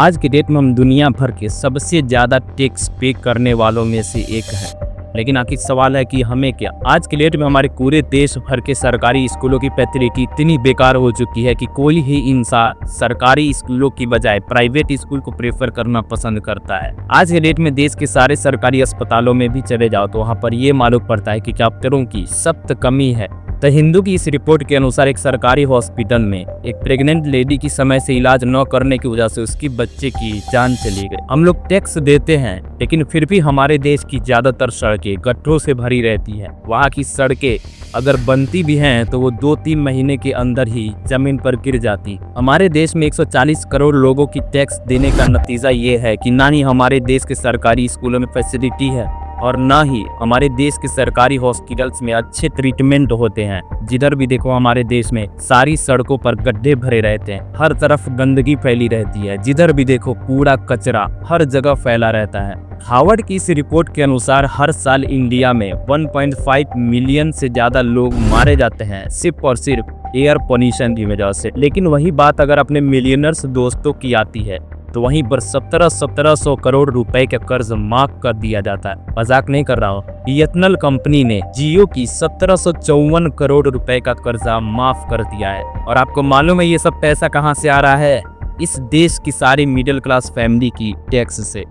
आज के डेट में हम दुनिया भर के सबसे ज़्यादा टैक्स पे करने वालों में से एक हैं। लेकिन आखिर सवाल है कि हमें क्या, आज के डेट में हमारे पूरे देश भर के सरकारी स्कूलों की फैसिलिटी इतनी बेकार हो चुकी है कि कोई ही इंसान सरकारी स्कूलों की बजाय प्राइवेट स्कूल को प्रेफर करना पसंद करता है। आज के डेट में देश के सारे सरकारी अस्पतालों में भी चले जाओ तो वहाँ पर ये मालूम पड़ता है कि डॉक्टरों की सख्त कमी है। द हिंदू की इस रिपोर्ट के अनुसार एक सरकारी हॉस्पिटल में एक प्रेग्नेंट लेडी की समय से इलाज न करने की वजह से उसकी बच्चे की जान चली गई। हम लोग टैक्स देते हैं लेकिन फिर भी हमारे देश की ज्यादातर सड़कें गड्ढों से भरी रहती हैं। वहाँ की सड़कें अगर बनती भी हैं तो वो 2-3 महीने के अंदर ही जमीन पर गिर जाती। हमारे देश में 140 करोड़ लोगों की टैक्स देने का नतीजा ये है कि ना ही हमारे देश के सरकारी स्कूलों में फैसिलिटी है और ना ही हमारे देश के सरकारी हॉस्पिटल्स में अच्छे ट्रीटमेंट होते हैं। जिधर भी देखो हमारे देश में सारी सड़कों पर गड्ढे भरे रहते हैं, हर तरफ गंदगी फैली रहती है, जिधर भी देखो कूड़ा कचरा हर जगह फैला रहता है। हार्वर्ड की इस रिपोर्ट के अनुसार हर साल इंडिया में 1.5 मिलियन से ज्यादा लोग मारे जाते हैं सिर्फ और सिर्फ एयर पोल्यूशन की वजह से। लेकिन वही बात अगर अपने मिलियनर्स दोस्तों की आती है तो वहीं पर 1700 करोड़ रुपए का कर्ज माफ कर दिया जाता है। मजाक नहीं कर रहा हूँ। बीएसएनएल कंपनी ने जियो की 1754 करोड़ रुपए का कर्जा माफ कर दिया है। और आपको मालूम है ये सब पैसा कहां से आ रहा है? इस देश की सारी मिडिल क्लास फैमिली की टैक्स से।